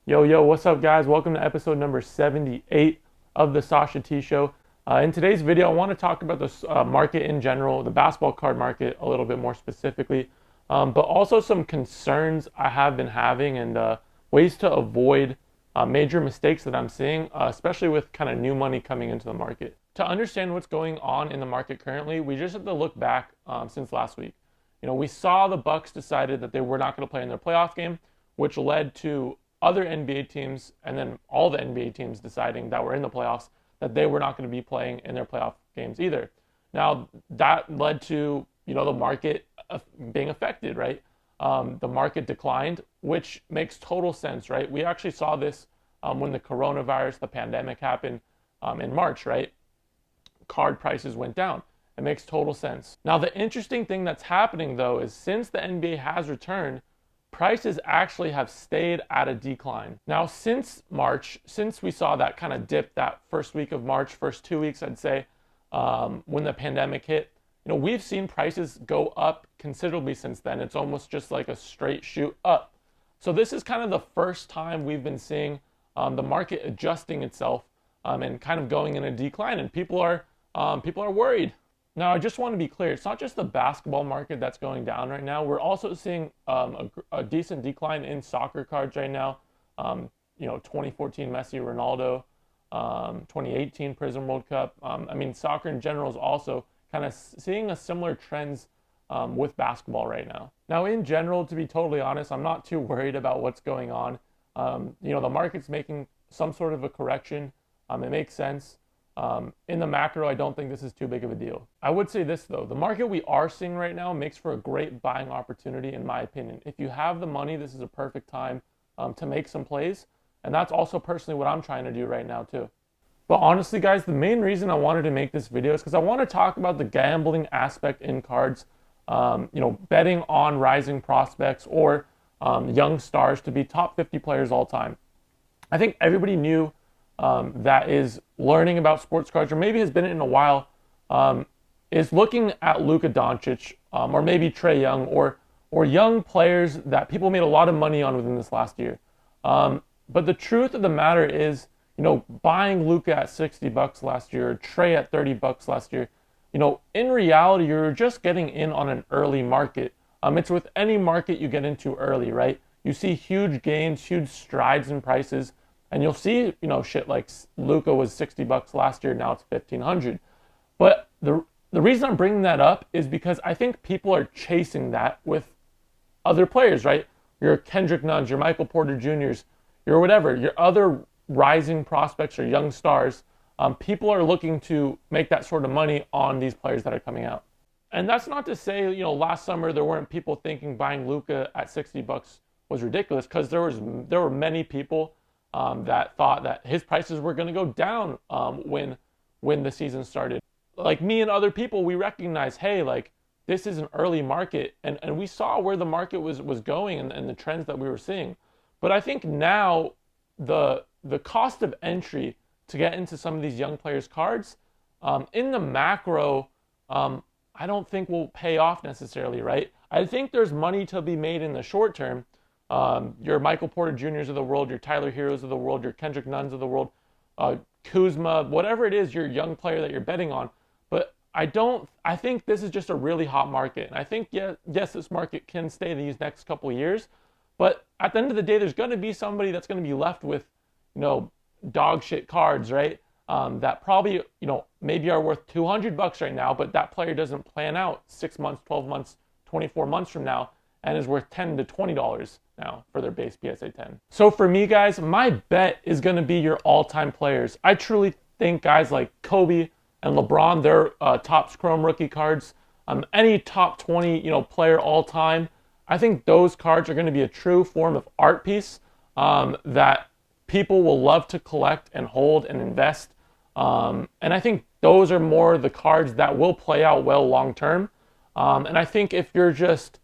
Yo, what's up, guys? Welcome to episode number 78 of the SashaT show. In today's video, I want to talk about the market in general, the basketball card market a little bit more specifically, but also some concerns I have been having and ways to avoid major mistakes that I'm seeing, especially with kind of new money coming into the market. To understand what's going on in the market currently, we just have to look back since last week. We saw the Bucks decided that they were not going to play in their playoff game, which led to other NBA teams and then all the NBA teams deciding that were in the playoffs that they were not going to be playing in their playoff games either. Now, that led to, the market being affected, right? The market declined, which makes total sense, right? We actually saw this when the coronavirus, the pandemic happened in March, right? Card prices went down. It makes total sense. Now, the interesting thing that's happening, though, is since the NBA has returned, prices actually have stayed at a decline. Now, since March, since we saw that kind of dip that first week of March, first 2 weeks, I'd say, when the pandemic hit, we've seen prices go up considerably since then. It's almost just like a straight shoot up. So this is kind of the first time we've been seeing the market adjusting itself and kind of going in a decline, and people are worried. Now, I just want to be clear, it's not just the basketball market that's going down right now. We're also seeing a decent decline in soccer cards right now. 2014 Messi, Ronaldo, 2018 Prism World Cup. Soccer in general is also kind of seeing a similar trends with basketball right now. Now, in general, to be totally honest, I'm not too worried about what's going on. The market's making some sort of a correction. It makes sense. In the macro, I don't think this is too big of a deal. I would say this, though. The market we are seeing right now makes for a great buying opportunity, in my opinion. If you have the money, this is a perfect time to make some plays. And that's also personally what I'm trying to do right now, too. But honestly, guys, the main reason I wanted to make this video is because I want to talk about the gambling aspect in cards. Betting on rising prospects or young stars to be top 50 players all time. I think everybody knew that is learning about sports cards, or maybe has been in a while, is looking at Luka Doncic, or maybe Trae Young, or young players that people made a lot of money on within this last year. But the truth of the matter is, buying Luka at $60 last year, or Trae at $30 last year, in reality, you're just getting in on an early market. It's with any market you get into early, right? You see huge gains, huge strides in prices. And you'll see, shit like Luka was $60 last year, now it's $1,500. But the reason I'm bringing that up is because I think people are chasing that with other players, right? Your Kendrick Nuns, your Michael Porter Jr.'s, your whatever, your other rising prospects or young stars. People are looking to make that sort of money on these players that are coming out. And that's not to say, last summer there weren't people thinking buying Luka at $60 was ridiculous, because there were many people that thought that his prices were going to go down when the season started. Like me and other people, we recognize, hey, like this is an early market, and we saw where the market was going and the trends that we were seeing. But I think now the cost of entry to get into some of these young players' cards in the macro, I don't think will pay off necessarily, right? I think there's money to be made in the short term. Your Michael Porter Jr.'s of the world, your Tyler Heroes of the world, your Kendrick Nuns of the world, Kuzma, whatever it is, your young player that you're betting on. But I think this is just a really hot market. And I think, yes, this market can stay these next couple of years. But at the end of the day, there's going to be somebody that's going to be left with, dog shit cards, right? That probably, maybe are worth $200 right now, but that player doesn't plan out 6 months, 12 months, 24 months from now, and is worth $10 to $20 now for their base PSA 10. So for me, guys, my bet is going to be your all-time players. I truly think guys like Kobe and LeBron, they're Topps Chrome rookie cards. Any top 20, player all-time, I think those cards are going to be a true form of art piece that people will love to collect and hold and invest. And I think those are more the cards that will play out well long-term. And I think if you're just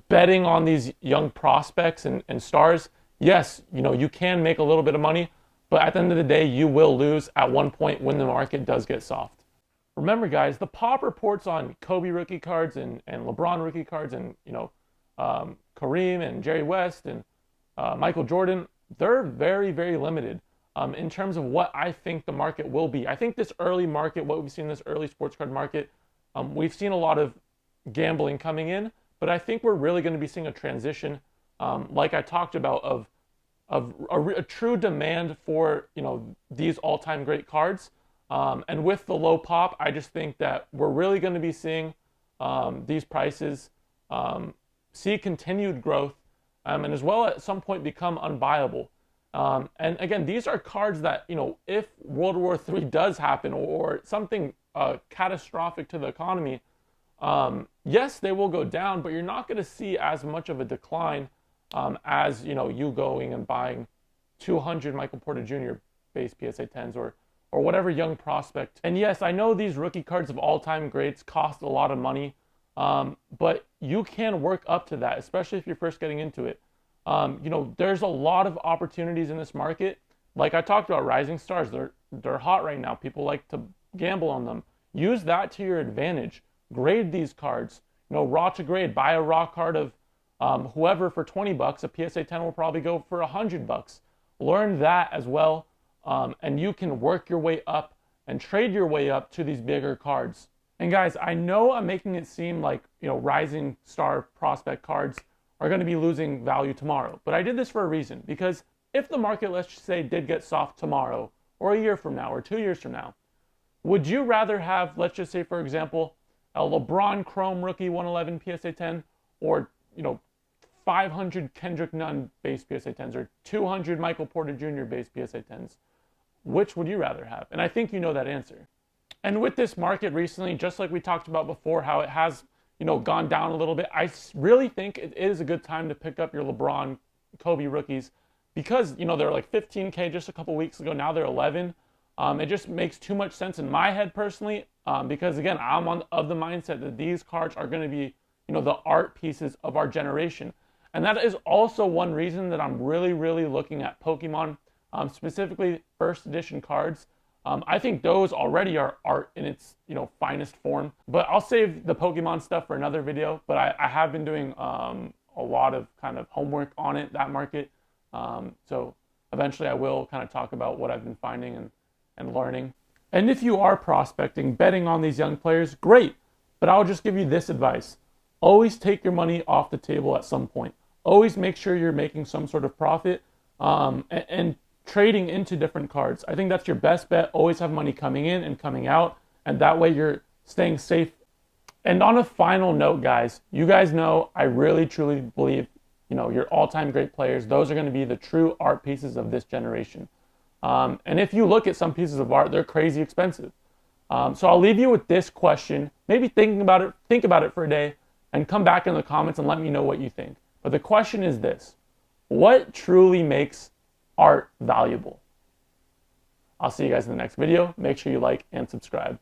betting on these young prospects and stars, yes, you can make a little bit of money, but at the end of the day, you will lose at one point when the market does get soft. Remember, guys, the pop reports on Kobe rookie cards and LeBron rookie cards and Kareem and Jerry West and Michael Jordan, they're very, very limited in terms of what I think the market will be. I think this early market, what we've seen in this early sports card market, we've seen a lot of gambling coming in, but I think we're really going to be seeing a transition, like I talked about, of a true demand for these all-time great cards. And with the low pop, I just think that we're really going to be seeing these prices see continued growth, and as well at some point become unbuyable. And again, these are cards that, if World War III does happen or something catastrophic to the economy, yes, they will go down, but you're not going to see as much of a decline as you going and buying 200 Michael Porter Jr. base PSA 10s or whatever young prospect. And yes, I know these rookie cards of all-time greats cost a lot of money, but you can work up to that, especially if you're first getting into it. There's a lot of opportunities in this market. Like I talked about, rising stars, they're hot right now. People like to gamble on them. Use that to your advantage. Grade these cards. Raw to grade. Buy a raw card of whoever for $20. A PSA 10 will probably go for $100. Learn that as well, and you can work your way up and trade your way up to these bigger cards. And guys, I know I'm making it seem like rising star prospect cards are going to be losing value tomorrow, but I did this for a reason, because if the market, let's just say, did get soft tomorrow or a year from now or 2 years from now, would you rather have, let's just say, for example, a LeBron Chrome rookie 111 PSA 10 or 500 Kendrick Nunn base PSA 10s or 200 Michael Porter Jr. base PSA 10s? Which would you rather have? And I think you know that answer. And with this market recently, just like we talked about before, how it has gone down a little bit, I really think it is a good time to pick up your LeBron, Kobe rookies, because they're like 15K just a couple weeks ago. Now they're 11. It just makes too much sense in my head personally, because again, I'm of the mindset that these cards are going to be the art pieces of our generation. And that is also one reason that I'm really, really looking at Pokemon, specifically first edition cards. I think those already are art in its finest form. But I'll save the Pokemon stuff for another video. But I have been doing a lot of kind of homework on that market. So eventually I will kind of talk about what I've been finding and learning. And if you are prospecting, betting on these young players, great. But I'll just give you this advice. Always take your money off the table at some point. Always make sure you're making some sort of profit and trading into different cards. I think that's your best bet. Always have money coming in and coming out, and that way you're staying safe. And on a final note, guys, you guys know I really truly believe your all-time great players, those are going to be the true art pieces of this generation. And if you look at some pieces of art, they're crazy expensive. So I'll leave you with this question. Maybe think about it for a day, and come back in the comments and let me know what you think. But the question is this: what truly makes art valuable? I'll see you guys in the next video. Make sure you like and subscribe.